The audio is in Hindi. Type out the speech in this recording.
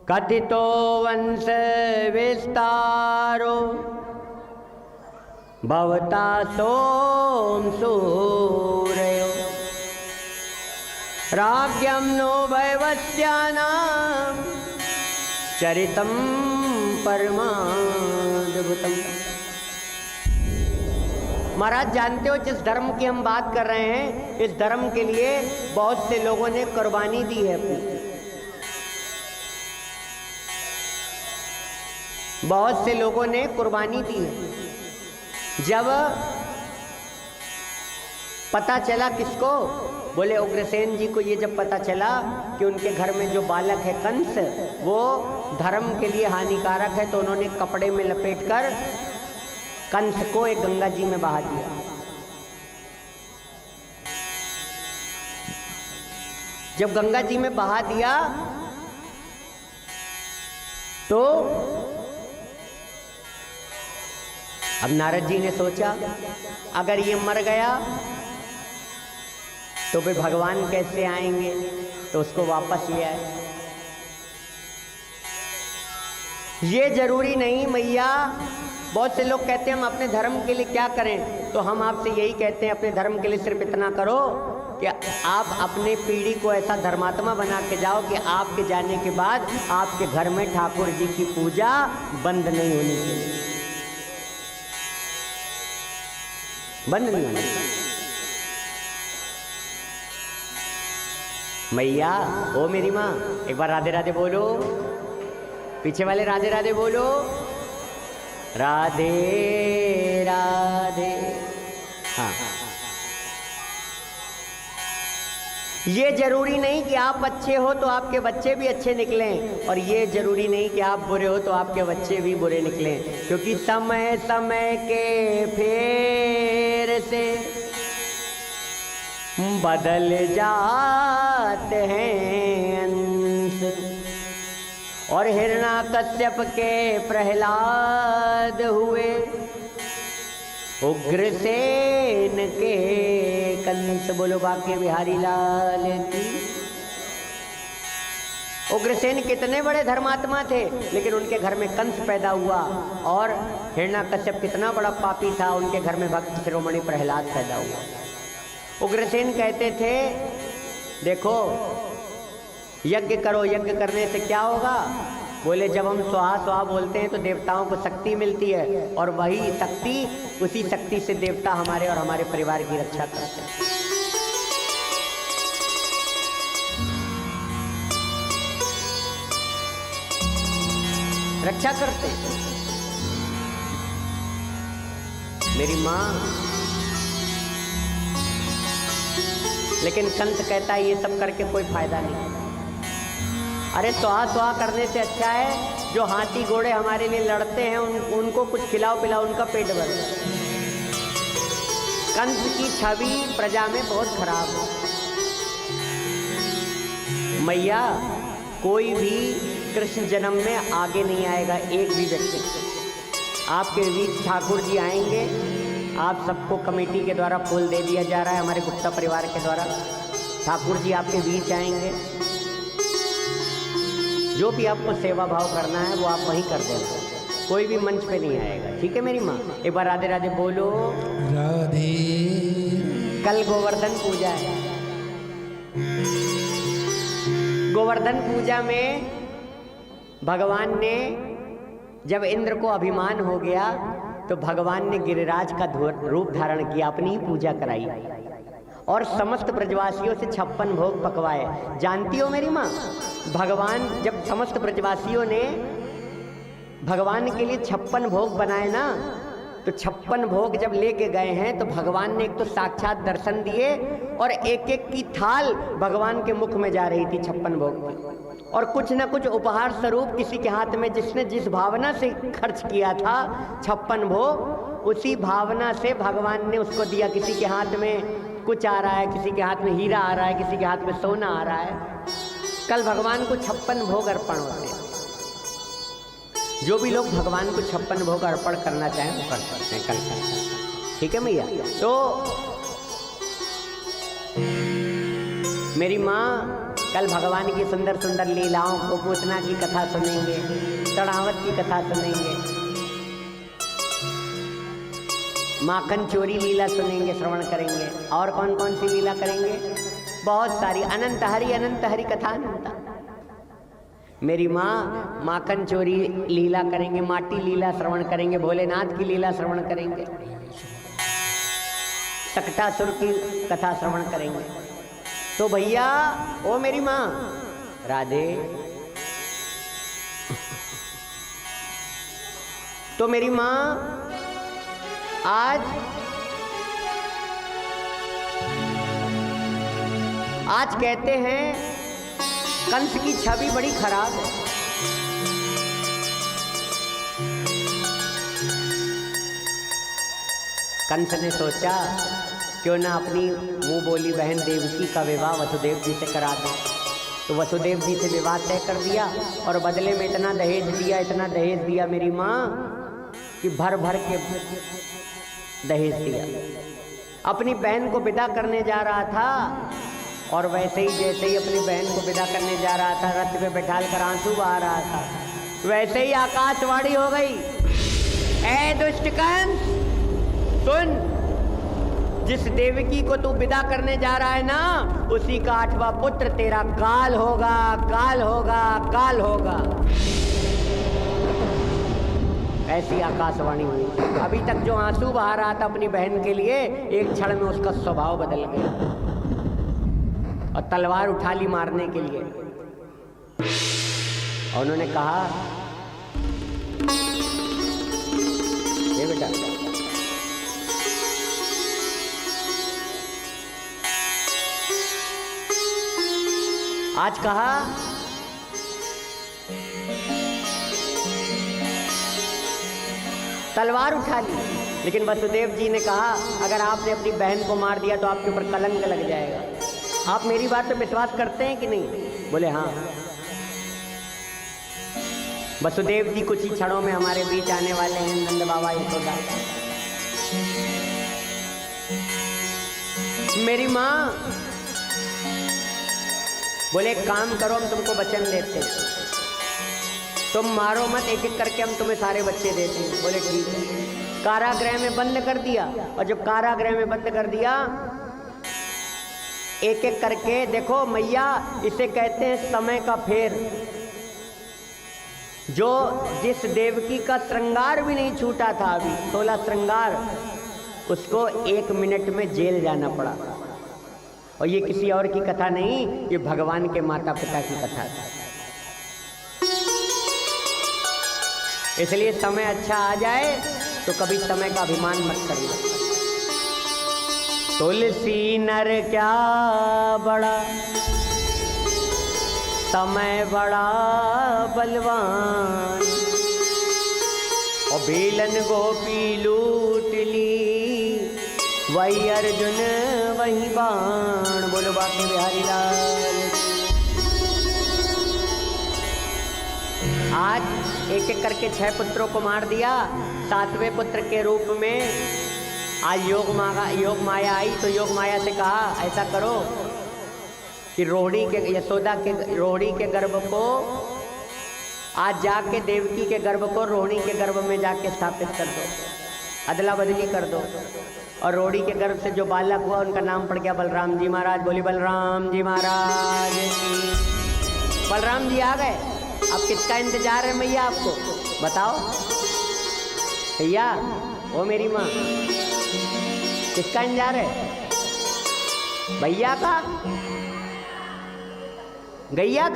कथितो वंश विस्तारो भवता सोम सूर्यो राज्ञं नो वैवस्यानां चरितं परमाद्भुतम्। महाराज जानते हो, जिस धर्म की हम बात कर रहे हैं, इस धर्म के लिए बहुत से लोगों ने कुर्बानी दी है अपनी। बहुत से लोगों ने कुर्बानी दी है। जब पता चला, किसको? बोले उग्रसेन जी को। ये जब पता चला कि उनके घर में जो बालक है कंस, वो धर्म के लिए हानिकारक है, तो उन्होंने कपड़े में लपेटकर कंस को एक गंगा जी में बहा दिया। जब गंगा जी में बहा दिया तो अब नारद जी ने सोचा, अगर ये मर गया तो वे भगवान कैसे आएंगे, तो उसको वापस ले आए। ये जरूरी नहीं मैया। बहुत से लोग कहते हैं हम अपने धर्म के लिए क्या करें, तो हम आपसे यही कहते हैं, अपने धर्म के लिए सिर्फ इतना करो कि आप अपने पीढ़ी को ऐसा धर्मात्मा बना के जाओ कि आपके जाने के बाद आपके घर में ठाकुर जी की पूजा बंद नहीं होनी चाहिए, बंद नहीं होनी चाहिए। मैया, ओ मेरी माँ, एक बार राधे राधे बोलो। पीछे वाले राधे राधे बोलो। राधे राधे। हाँ, ये जरूरी नहीं कि आप अच्छे हो तो आपके बच्चे भी अच्छे निकलें, और ये जरूरी नहीं कि आप बुरे हो तो आपके बच्चे भी बुरे निकलें, क्योंकि समय समय के फेर से बदल जाते हैं अंश। और हिरण्याकश्यप के प्रहलाद हुए, उग्रसेन के कंस। बोलो बाके बिहारी लाल की। उग्रसेन कितने बड़े धर्मात्मा थे, लेकिन उनके घर में कंस पैदा हुआ। और हिरण्याकश्यप कितना बड़ा पापी था, उनके घर में भक्त शिरोमणि प्रहलाद पैदा हुआ। उग्रसेन कहते थे, देखो यज्ञ करो, यज्ञ करने से क्या होगा? बोले जब हम स्वाहा स्वाहा बोलते हैं तो देवताओं को शक्ति मिलती है, और वही शक्ति, उसी शक्ति से देवता हमारे और हमारे परिवार की रक्षा करते हैं। रक्षा करते हैं। मेरी माँ, लेकिन कंस कहता है ये सब करके कोई फायदा नहीं। अरे स्वाहा स्वाहा करने से अच्छा है जो हाथी घोड़े हमारे लिए लड़ते हैं उनको कुछ खिलाओ पिलाओ, उनका पेट भर। कंस की छवि प्रजा में बहुत खराब है। मैया, कोई भी कृष्ण जन्म में आगे नहीं आएगा, एक भी व्यक्ति। आपके बीच ठाकुर जी आएंगे, आप सबको कमेटी के द्वारा फूल दे दिया जा रहा है, हमारे गुप्ता परिवार के द्वारा। ठाकुर जी आपके बीच आएंगे, जो भी आपको सेवा भाव करना है वो आप वहीं कर देना, कोई भी मंच पे नहीं आएगा। ठीक है मेरी माँ? एक बार राधे राधे बोलो। राधे। कल गोवर्धन पूजा है। गोवर्धन पूजा में भगवान ने, जब इंद्र को अभिमान हो गया तो भगवान ने गिरिराज का रूप धारण किया, अपनी ही पूजा कराई और समस्त ब्रजवासियों से 56 भोग पकवाए। जानती हो मेरी माँ, भगवान जब समस्त ब्रजवासियों ने भगवान के लिए 56 भोग बनाए ना, तो 56 भोग जब लेके गए हैं तो भगवान ने एक तो साक्षात दर्शन दिए, और एक एक की थाल भगवान के मुख में जा रही थी 56 भोग की। और कुछ न कुछ उपहार स्वरूप किसी के हाथ में, जिसने जिस भावना से खर्च किया था 56 भोग, उसी भावना से भगवान ने उसको दिया। किसी के हाथ में कुछ आ रहा है, किसी के हाथ में हीरा आ रहा है, किसी के हाथ में सोना आ रहा है। कल भगवान को 56 भोग अर्पण होते हैं। जो भी लोग भगवान को 56 भोग अर्पण करना चाहें वो कर सकते हैं, कल। ठीक है भैया? तो मेरी माँ, कल भगवान की सुंदर सुंदर लीलाओं को पूतना की कथा सुनेंगे, तड़ावत की कथा सुनेंगे, माखन चोरी लीला सुनेंगे, श्रवण करेंगे। और कौन कौन सी लीला करेंगे? बहुत सारी, अनंत हरि कथा अनंता। मेरी माँ माखन चोरी लीला करेंगे, माटी लीला श्रवण करेंगे, भोलेनाथ की लीला श्रवण करेंगे, सकटासुर की कथा श्रवण करेंगे। तो भैया ओ मेरी माँ राधे, तो मेरी माँ आज कहते हैं कंस की छवि बड़ी खराब है। कंस ने सोचा क्यों ना अपनी मुंह बोली बहन देवकी का विवाह वसुदेव जी से करा दे। तो वसुदेव जी से विवाह तय कर दिया और बदले में इतना दहेज दिया मेरी माँ कि भर भर के दहेज दिया। अपनी बहन को विदा करने जा रहा था और वैसे ही जैसे ही अपनी बहन को विदा करने जा रहा था, रथ पे बैठाल कर आंसू बहा रहा था, वैसे ही आकाशवाणी हो गई, ऐ दुष्ट कंस सुन, जिस देवकी को तू विदा करने जा रहा है ना, उसी का 8वां पुत्र तेरा काल होगा, काल होगा, काल होगा। ऐसी आकाशवाणी हुई। अभी तक जो आंसू बहा रहा था अपनी बहन के लिए, एक क्षण में उसका स्वभाव बदल गया और तलवार उठा ली मारने के लिए। और उन्होंने कहा, ये बेटा आज कहा तलवार उठा ली, लेकिन वसुदेव जी ने कहा अगर आपने अपनी बहन को मार दिया तो आपके ऊपर कलंक लग जाएगा। आप मेरी बात पे विश्वास करते हैं कि नहीं? बोले हाँ। वसुदेव जी कुछ ही क्षणों में हमारे बीच आने वाले हैं, नंद बाबा यशोदा। मेरी माँ बोले एक काम करो, हम तुमको वचन देते हैं, तुम मारो मत, एक एक करके हम तुम्हें सारे बच्चे देते हैं। बोले ठीक है। कारागृह में बंद कर दिया, और जब कारागृह में बंद कर दिया, एक एक करके, देखो मैया इसे कहते हैं समय का फेर। जो जिस देवकी का श्रृंगार भी नहीं छूटा था अभी, 16 श्रृंगार, उसको 1 मिनट में जेल जाना पड़ा। और ये किसी और की कथा नहीं, ये भगवान के माता पिता की कथा थी। इसलिए समय अच्छा आ जाए तो कभी समय का अभिमान मत करिए। तुलसी नर क्या बड़ा, समय बड़ा बलवान, और बेलन गोपी लूट ली, वही अर्जुन वही बाण। बोलो बाकी बिहारी लाल। आज एक एक करके 6 पुत्रों को मार दिया। 7वें पुत्र के रूप में आज योग माया आई, तो योग माया से कहा ऐसा करो कि रोहिणी के, यशोदा के रोहिणी के गर्भ को आज जाके देवकी के गर्भ को रोहिणी के गर्भ में जाके स्थापित कर दो, अदला बदली कर दो। और रोहिणी के गर्भ से जो बालक हुआ उनका नाम पड़ गया बलराम जी महाराज। बोली बलराम जी महाराज की। बलराम जी आ गए। अब किसका इंतजार है मैया आपको? बताओ भैया, ओ मेरी माँ, किसका इंतजार है? भैया का, गैया का?